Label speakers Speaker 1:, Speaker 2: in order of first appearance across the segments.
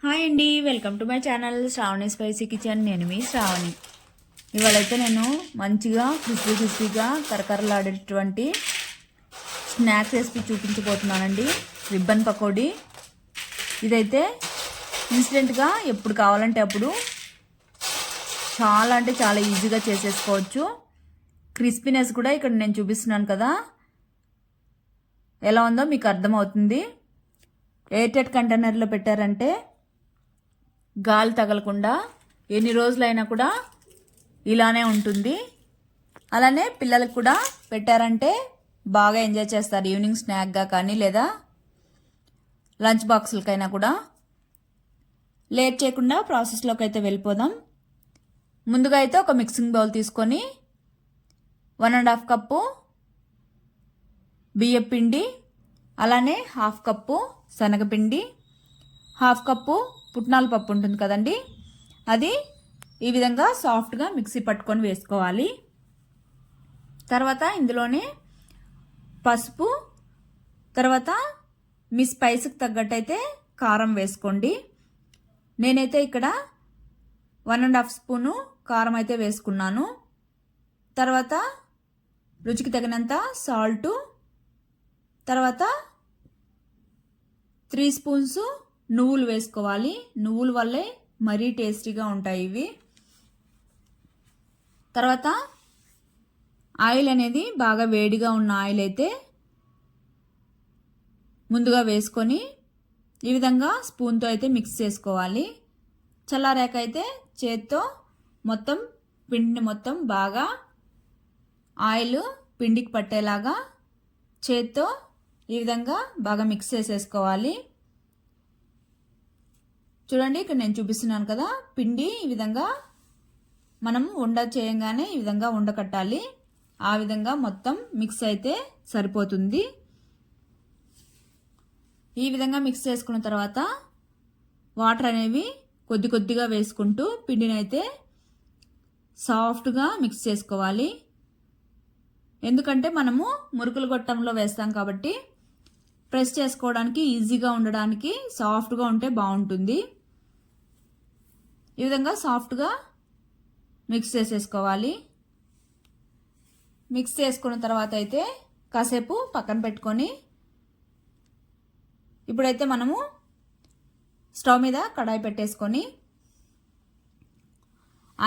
Speaker 1: Hi అండి, welcome to my channel Shravani spicy kitchen. నేను మీ శ్రావణి. ఇవాళైతే నేను మంచిగా క్రిస్పీగా కరకరలాడేటువంటి స్నాక్స్ రెసిపీ చూపించబోతున్నానండి. రిబ్బన్ పకోడీ. ఇదైతే ఇన్స్టెంట్గా ఎప్పుడు కావాలంటే అప్పుడు చాలా అంటే చాలా ఈజీగా చేసేసుకోవచ్చు. క్రిస్పీనెస్ కూడా ఇక్కడ నేను చూపిస్తున్నాను కదా, ఎలా ఉందో మీకు అర్థమవుతుంది. ఎయిర్టైట్ కంటైనర్లో పెట్టారంటే గాలి తగలకుండా ఎన్ని రోజులైనా కూడా ఇలానే ఉంటుంది. అలానే పిల్లలకు కూడా పెట్టారంటే బాగా ఎంజాయ్ చేస్తారు, ఈవినింగ్ స్నాక్గా కానీ లేదా లంచ్ బాక్సులకైనా కూడా. లేట్ చేయకుండా ప్రాసెస్లోకి అయితే వెళ్ళిపోదాం. ముందుగా అయితే ఒక మిక్సింగ్ బౌల్ తీసుకొని 1.5 కప్పు బియ్యం పిండి, అలానే 1/2 కప్పు శనగపిండి, 1/2 కప్పు పుట్నాల పప్పు ఉంటుంది కదండి, అది ఈ విధంగా సాఫ్ట్గా మిక్సీ పట్టుకొని వేసుకోవాలి. తర్వాత ఇందులోనే పసుపు, తర్వాత మీ స్పైస్కి తగ్గట్టయితే కారం వేసుకోండి. నేనైతే ఇక్కడ 1.5 స్పూను కారం అయితే వేసుకున్నాను. తర్వాత రుచికి తగినంత సాల్టు, తర్వాత 3 స్పూన్స్ నువ్వులు వేసుకోవాలి. నువ్వుల వల్లే మరీ టేస్టీగా ఉంటాయి ఇవి. తర్వాత ఆయిల్ అనేది బాగా వేడిగా ఉన్న ఆయిల్ అయితే ముందుగా వేసుకొని ఈ విధంగా స్పూన్తో అయితే మిక్స్ చేసుకోవాలి. చల్లారాక అయితే చేత్తో మొత్తం పిండిని మొత్తం బాగా ఆయిల్ పిండికి పట్టేలాగా చేత్తో ఈ విధంగా బాగా మిక్స్ చేసేసుకోవాలి. చూడండి, ఇక్కడ నేను చూపిస్తున్నాను కదా, పిండి ఈ విధంగా మనం ఉండ చేయంగానే ఈ విధంగా ఉండకట్టాలి. ఆ విధంగా మొత్తం మిక్స్ అయితే సరిపోతుంది. ఈ విధంగా మిక్స్ చేసుకున్న తర్వాత వాటర్ అనేవి కొద్దిగా వేసుకుంటూ పిండిని అయితే సాఫ్ట్గా మిక్స్ చేసుకోవాలి. ఎందుకంటే మనము మురుకులు గొట్టంలో వేస్తాం కాబట్టి ప్రెస్ చేసుకోవడానికి ఈజీగా ఉండడానికి సాఫ్ట్గా ఉంటే బాగుంటుంది. ఈ విధంగా సాఫ్ట్గా మిక్స్ చేసేసుకోవాలి. మిక్స్ చేసుకున్న తర్వాత అయితే కాసేపు పక్కన పెట్టుకొని ఇప్పుడైతే మనము స్టవ్ మీద కడాయి పెట్టేసుకొని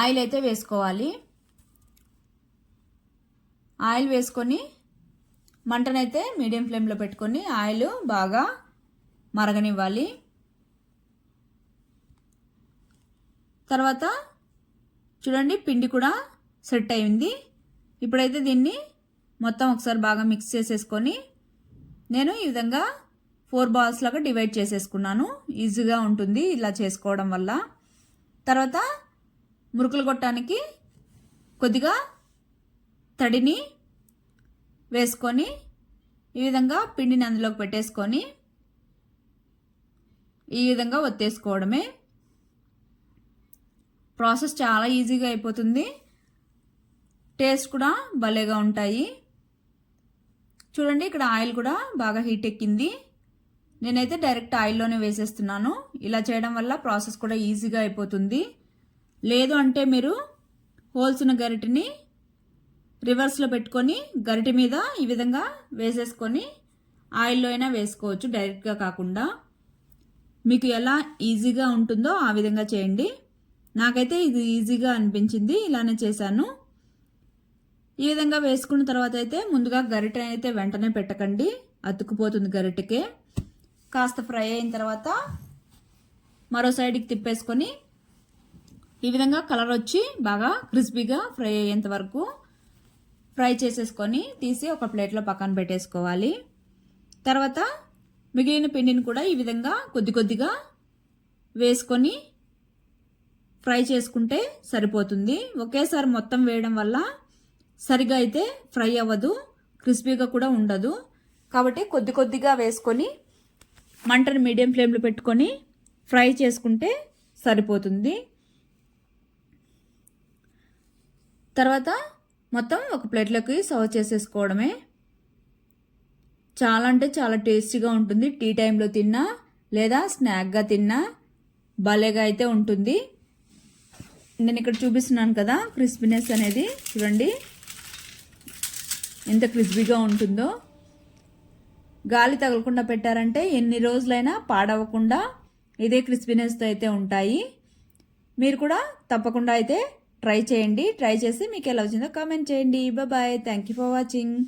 Speaker 1: ఆయిల్ అయితే వేసుకోవాలి. ఆయిల్ వేసుకొని మంటనైతే మీడియం ఫ్లేమ్లో పెట్టుకొని ఆయిల్ బాగా మరగనివ్వాలి. తర్వాత చూడండి, పిండి కూడా సెట్ అయింది. ఇప్పుడైతే దీన్ని మొత్తం ఒకసారి బాగా మిక్స్ చేసేసుకొని నేను ఈ విధంగా 4 బాల్స్ లాగా డివైడ్ చేసేసుకున్నాను. ఈజీగా ఉంటుంది ఇలా చేసుకోవడం వల్ల. తర్వాత మురుకులు కొట్టడానికి కొద్దిగా తడిని వేసుకొని ఈ విధంగా పిండిని అందులోకి పెట్టేసుకొని ఈ విధంగా ఒత్తేసుకోవడమే. ప్రాసెస్ చాలా ఈజీగా అయిపోతుంది. టేస్ట్ కూడా భలేగా ఉంటాయి. చూడండి, ఇక్కడ ఆయిల్ కూడా బాగా హీట్ ఎక్కింది. నేనైతే డైరెక్ట్ ఆయిల్లోనే వేసేస్తున్నాను. ఇలా చేయడం వల్ల ప్రాసెస్ కూడా ఈజీగా అయిపోతుంది. లేదు అంటే మీరు హోల్స్ ఉన్న గరిటెని రివర్స్లో పెట్టుకొని గరిటె మీద ఈ విధంగా వేసేసుకొని ఆయిల్లో అయినా వేసుకోవచ్చు, డైరెక్ట్గా కాకుండా. మీకు ఎలా ఈజీగా ఉంటుందో ఆ విధంగా చేయండి. నాకైతే ఇది ఈజీగా అనిపించింది, ఇలానే చేశాను. ఈ విధంగా వేసుకున్న తర్వాత అయితే ముందుగా గరిటె అయితే వెంటనే పెట్టకండి, అతుక్కుపోతుంది గరిటెకే. కాస్త ఫ్రై అయిన తర్వాత మరో సైడ్కి తిప్పేసుకొని ఈ విధంగా కలర్ వచ్చి బాగా క్రిస్పీగా ఫ్రై అయ్యేంత వరకు ఫ్రై చేసేసుకొని తీసి ఒక ప్లేట్లో పక్కన పెట్టేసుకోవాలి. తర్వాత మిగిలిన పిండిని కూడా ఈ విధంగా కొద్దిగా వేసుకొని ఫ్రై చేసుకుంటే సరిపోతుంది. ఒకేసారి మొత్తం వేయడం వల్ల సరిగా అయితే ఫ్రై అవ్వదు, క్రిస్పీగా కూడా ఉండదు. కాబట్టి కొద్దిగా వేసుకొని మంటను మీడియం ఫ్లేమ్లో పెట్టుకొని ఫ్రై చేసుకుంటే సరిపోతుంది. తర్వాత మొత్తం ఒక ప్లేట్లోకి సర్వ్ చేసేసుకోవడమే. చాలా అంటే చాలా టేస్టీగా ఉంటుంది. టీ టైంలో తిన్నా లేదా స్నాక్గా తిన్నా భలేగా అయితే ఉంటుంది. నేను ఇక్కడ చూపిస్తున్నాను కదా క్రిస్పీనెస్ అనేది, చూడండి ఎంత క్రిస్పీగా ఉంటుందో. గాలి తగలకుండా పెట్టారంటే ఎన్ని రోజులైనా పాడవకుండా ఇదే క్రిస్పీనెస్తో అయితే ఉంటాయి. మీరు కూడా తప్పకుండా అయితే ట్రై చేయండి. ట్రై చేసి మీకు ఎలా వచ్చిందో కామెంట్ చేయండి. Bye. Thank you for watching.